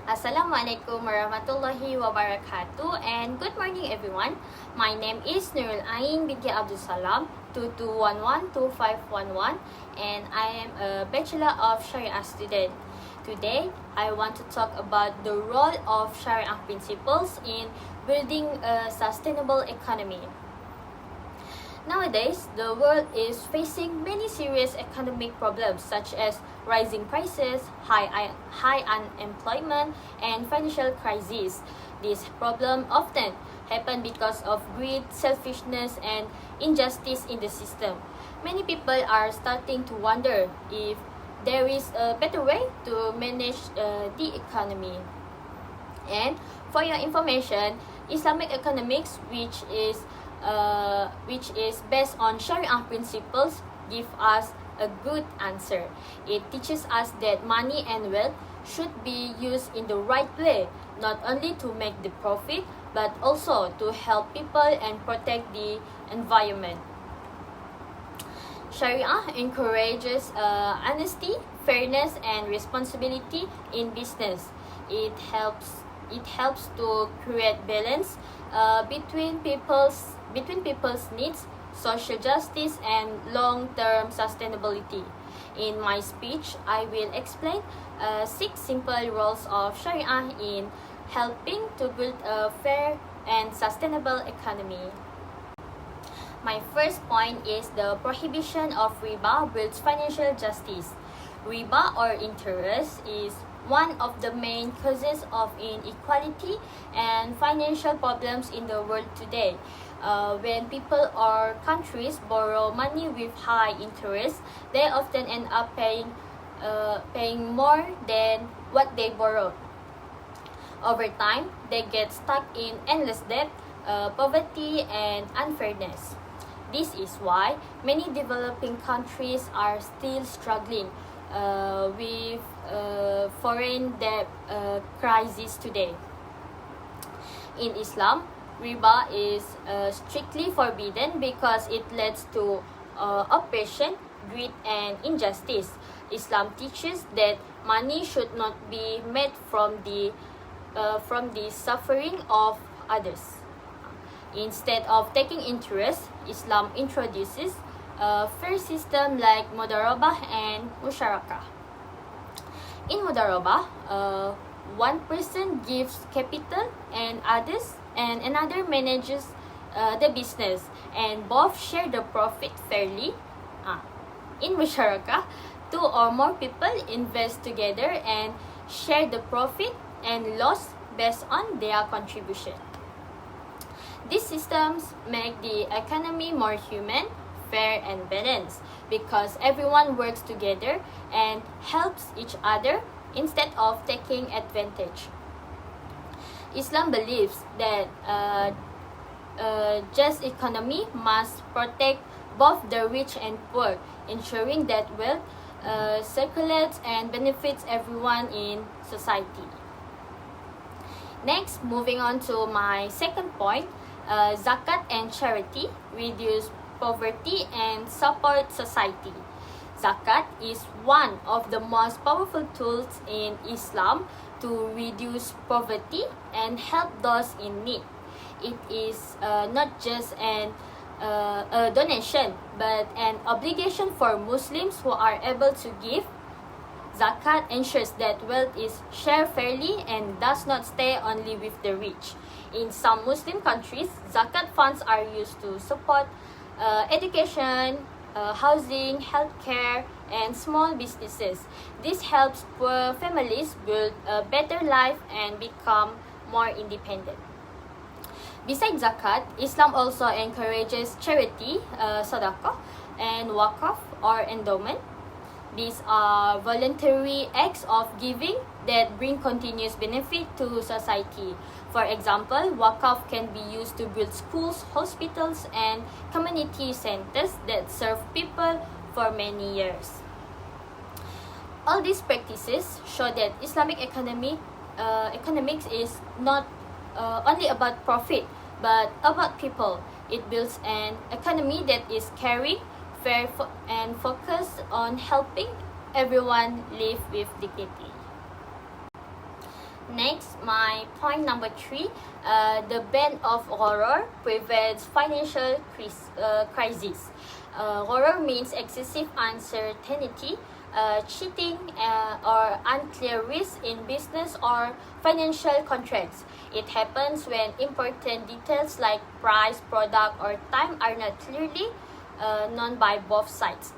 Assalamualaikum warahmatullahi wabarakatuh, and good morning everyone. My name is Nurul Ain binti Abdul Salam 22112511, and I am a Bachelor of Shariah student. Today, I want to talk about the role of Shariah principles in building a sustainable economy. Nowadays, the world is facing many serious economic problems such as rising prices, high unemployment, and financial crises. These problems often happen because of greed, selfishness, and injustice in the system. Many people are starting to wonder if there is a better way to manage the economy. And for your information, Islamic economics, which is based on Shariah principles, give us a good answer. It teaches us that money and wealth should be used in the right way, not only to make the profit, but also to help people and protect the environment. Shariah encourages honesty, fairness, and responsibility in business. It helps to create balance between people's needs, social justice, and long-term sustainability. In my speech, I will explain 6 simple roles of Shariah in helping to build a fair and sustainable economy. My first point is the prohibition of riba builds financial justice. Riba or interest is one of the main causes of inequality and financial problems in the world today. When people or countries borrow money with high interest, they often end up paying more than what they borrowed. Over time, they get stuck in endless debt, poverty, and unfairness. This is why many developing countries are still struggling with foreign debt crisis today. In Islam, riba is strictly forbidden because it leads to oppression, greed, and injustice. Islam teaches that money should not be made from the suffering of others. Instead of taking interest, Islam introduces a fair system like mudarabah and musyarakah. In mudarabah, one person gives capital and another manages the business, and both share the profit fairly. In musyarakah, 2 or more people invest together and share the profit and loss based on their contribution. These systems make the economy more human, fair, and balanced because everyone works together and helps each other instead of taking advantage. Islam believes that a just economy must protect both the rich and poor, ensuring that wealth circulates and benefits everyone in society. Next, moving on to my second point, zakat and charity reduce poverty and support society. Zakat is one of the most powerful tools in Islam to reduce poverty and help those in need. It is not just a donation, but an obligation for Muslims who are able to give. Zakat ensures that wealth is shared fairly and does not stay only with the rich. In some Muslim countries, zakat funds are used to support education, housing, healthcare, and small businesses. This helps poor families build a better life and become more independent. Besides zakat, Islam also encourages charity, sadaqah, and waqf or endowment. These are voluntary acts of giving that bring continuous benefit to society. For example, waqf can be used to build schools, hospitals, and community centers that serve people for many years. All these practices show that Islamic economics is not only about profit, but about people. It builds an economy that is caring, fair, and focused on helping everyone live with dignity. Next, my point number 3, the ban of horror prevents financial crisis. Horror means excessive uncertainty, cheating, or unclear risk in business or financial contracts. It happens when important details like price, product, or time are not clearly known by both sides.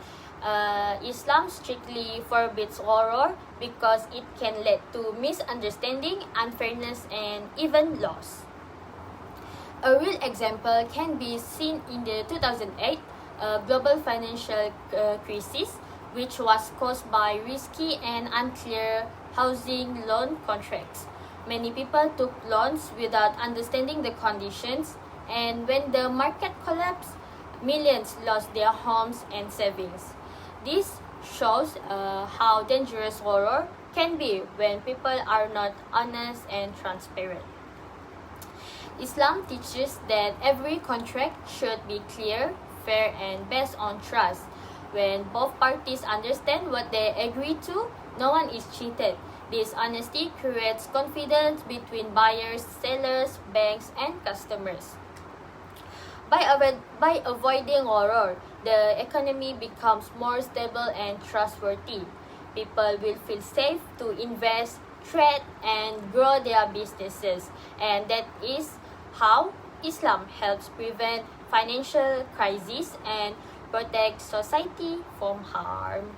Islam strictly forbids horror because it can lead to misunderstanding, unfairness, and even loss. A real example can be seen in the 2008 global financial crisis, which was caused by risky and unclear housing loan contracts. Many people took loans without understanding the conditions, and when the market collapsed, millions lost their homes and savings. This shows how dangerous horror can be when people are not honest and transparent. Islam teaches that every contract should be clear, fair, and based on trust. When both parties understand what they agree to, no one is cheated. This honesty creates confidence between buyers, sellers, banks, and customers. By avoiding horror, the economy becomes more stable and trustworthy. People will feel safe to invest, trade, and grow their businesses. And that is how Islam helps prevent financial crises and protect society from harm.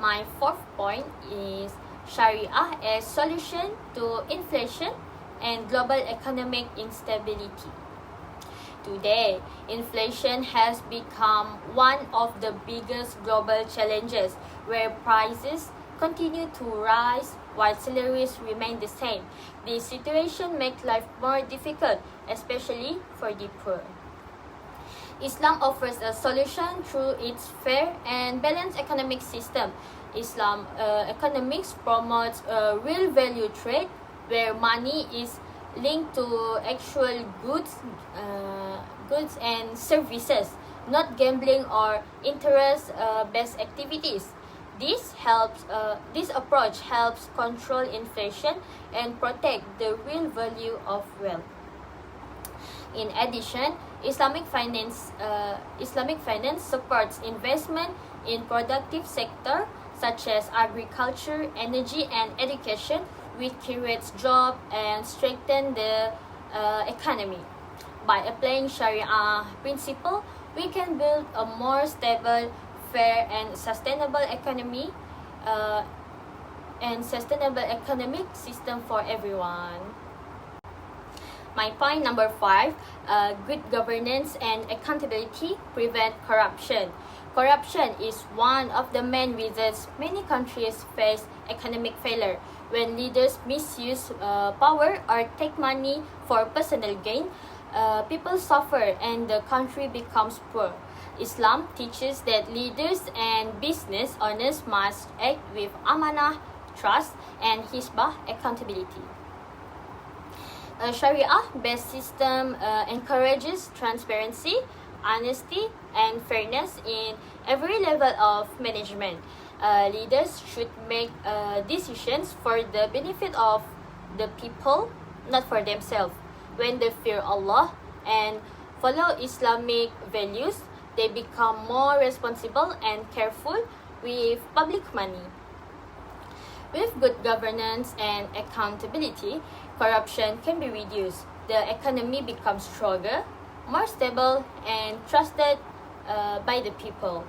My fourth point is Shariah as solution to inflation and global economic instability. Today, inflation has become one of the biggest global challenges where prices continue to rise while salaries remain the same. This situation makes life more difficult, especially for the poor. Islam offers a solution through its fair and balanced economic system. Islam economics promotes a real value trade where money is linked to actual goods and services, not gambling or interest-based activities. This approach helps control inflation and protect the real value of wealth. In addition, Islamic finance supports investment in productive sector such as agriculture, energy, and education, which creates jobs and strengthen the economy. By applying Sharia principle, we can build a more stable, fair, and sustainable economy and sustainable economic system for everyone. My point number 5, good governance and accountability prevent corruption. Corruption is one of the main reasons many countries face economic failure. When leaders misuse power or take money for personal gain, people suffer and the country becomes poor. Islam teaches that leaders and business owners must act with amanah, trust, and hisbah accountability. A Sharia-based system encourages transparency, honesty, and fairness in every level of management. Leaders should make decisions for the benefit of the people, not for themselves. When they fear Allah and follow Islamic values, they become more responsible and careful with public money. With good governance and accountability, corruption can be reduced. The economy becomes stronger, more stable, and trusted by the people.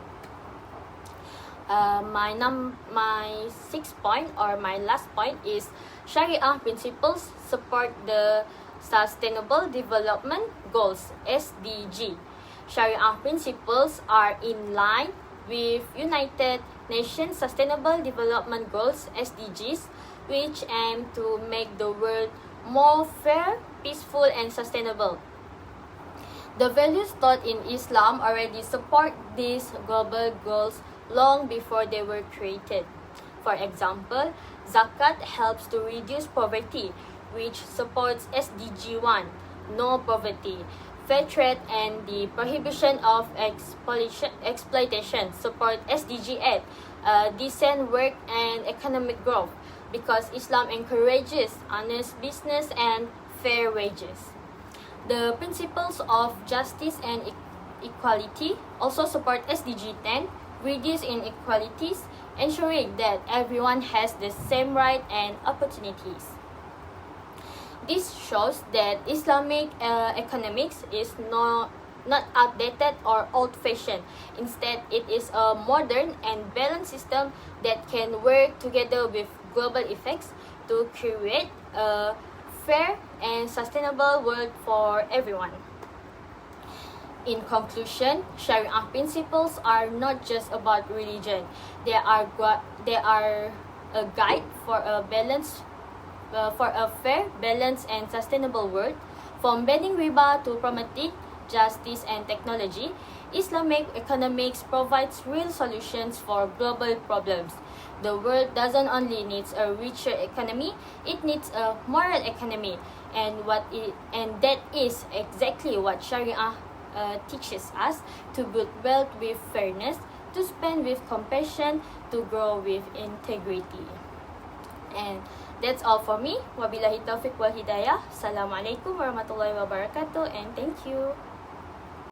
My sixth point or my last point is Sharia principles support the Sustainable Development Goals (SDG). Sharia principles are in line with United Nations Sustainable Development Goals (SDGs), which aim to make the world more fair, peaceful, and sustainable. The values taught in Islam already support these global goals long before they were created. For example, zakat helps to reduce poverty, which supports SDG 1, no poverty. Fair trade and the prohibition of exploitation support SDG 8, decent work and economic growth. because Islam encourages honest business and fair wages. The principles of justice and equality also support SDG 10, reduce inequalities, ensuring that everyone has the same rights and opportunities. This shows that Islamic economics is not outdated or old-fashioned. Instead, it is a modern and balanced system that can work together with global effects to create a fair and sustainable world for everyone. In conclusion, Sharia principles are not just about religion. They are a guide for a fair, balanced, and sustainable world. From banning riba to promoting justice and technology, Islamic economics provides real solutions for global problems. The world doesn't only need a richer economy, it needs a moral economy, and that is exactly what Sharia teaches us: to build wealth with fairness, to spend with compassion, to grow with integrity. And that's all for me. Wabillahi taufiq wal hidayah. Assalamualaikum warahmatullahi wabarakatuh, and thank you.